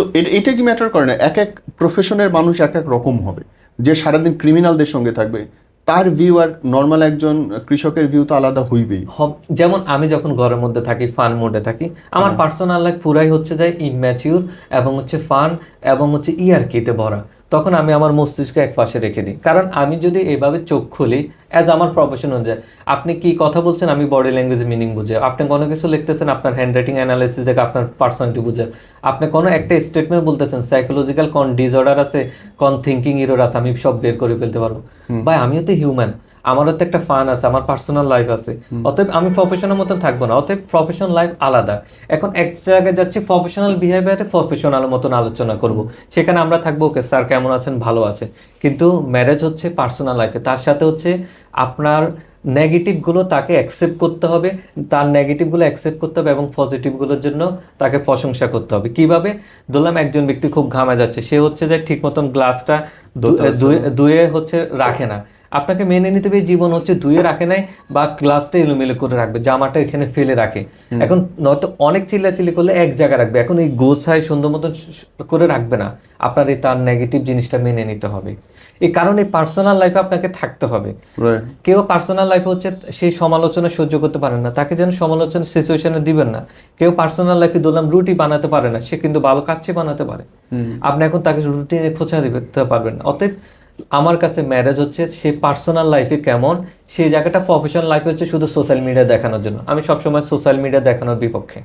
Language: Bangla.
তো এটা কি ম্যাটার করে না? এক এক প্রফেশনের মানুষ এক এক রকম হবে। যে সারাদিন ক্রিমিনালদের সঙ্গে থাকবে, তার ভিউ আর নর্মাল একজন কৃষকের ভিউ তো আলাদা হইবেই। যেমন আমি যখন ঘরের মধ্যে থাকি, ফান মোডে থাকি, আমার পার্সোনাল লাইফ পুরাই হচ্ছে যায় ইম্যাচিউর এবং হচ্ছে ফান এবং হচ্ছে ইয়ার্কিতে ভরা। তখন আমি আমার মস্তিষ্ক এক পাশে রেখে দিই, কারণ আমি যদি এভাবে চোখ খুলি অ্যাজ আমার প্রফেশন অনুযায়ী, আপনি কি কথা বলছেন আমি বডি ল্যাঙ্গুয়েজ মিনিং বুঝে, আপনি কোনো কিছু লিখতেছেন আপনার হ্যান্ড রাইটিং অ্যানালাইসিস দেখে আপনার পার্সোনালিটি বুঝে, আপনি কোনো একটা স্টেটমেন্ট বলতেছেন সাইকোলজিক্যাল কোন ডিসঅর্ডার আছে, কোন থিঙ্কিং এরর আছে, আমি সব বের করে ফেলতে পারবো। ভাই আমিও তো হিউম্যান, আমারও তো একটা ফান আছে, আমার পার্সোনাল লাইফ আছে। অতএব আমি প্রফেশনের মতন থাকবো না, অতএব প্রফেশনাল লাইফ আলাদা। এখন এক জায়গায় যাচ্ছি প্রফেশনাল বিহেভিয়ারে প্রফেশনাল মতন আলোচনা করব, সেখানে আমরা থাকবো ওকে স্যার কেমন আছেন, ভালো আছে। কিন্তু ম্যারেজ হচ্ছে পার্সোনাল লাইফে, তার সাথে হচ্ছে আপনার নেগেটিভগুলো তাকে অ্যাকসেপ্ট করতে হবে, তার নেগেটিভগুলো অ্যাকসেপ্ট করতে হবে এবং পজিটিভগুলোর জন্য তাকে প্রশংসা করতে হবে। কিভাবে? ধরলাম একজন ব্যক্তি খুব ঘামে যাচ্ছে, সে হচ্ছে যে ঠিক মতন গ্লাসটা ধুয়ে হচ্ছে রাখে না, আপনাকে মেনে নিতে হবে জীবন হচ্ছে ধুয়ে রাখে নাই বা গ্লাসটা এলোমেলো করে রাখবে, জামাটা এখানে ফেলে রাখে। এখন নয়তো অনেক চিল্লাচিল্লি করলে এক জায়গায় রাখবে, এখন এই গোছায় সুন্দর মতন করে রাখবে না, আপনার এই তার নেগেটিভ জিনিসটা মেনে নিতে হবে। এই কারণে পার্সোনাল লাইফে আপনাকে থাকতে হবে। কেউ পার্সোনাল লাইফে হচ্ছে সেই সমালোচনা সহ্য করতে পারে না, তাকে যেন সমালোচনা সিচুয়েশনে দিবেন না। কেউ পার্সোনাল লাইফে ধরলাম রুটি বানাতে পারে না, সে কিন্তু ভালো কাচ্চি বানাতে পারে, আপনি এখন তাকে রুটি খোঁচা দিতে পারবেন না। অতএব আমার কাছে ম্যারেজ হচ্ছে সে পার্সোনাল লাইফে কেমন, সেই জায়গাটা প্রফেশনাল লাইফে হচ্ছে শুধু সোশ্যাল মিডিয়া দেখানোর জন্য। আমি সবসময় সোশ্যাল মিডিয়া দেখানোর বিপক্ষে।